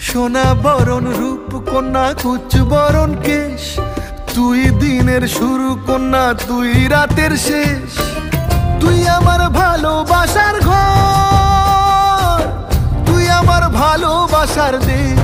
সোনা বরণ রূপ কন্যা কুচ বরণ কেশ, তুই দিনের শুরু কন্যা তুই রাতের শেষ। তুই আমার ভালোবাসার ঘর, তুই আমার ভালোবাসার দেশ।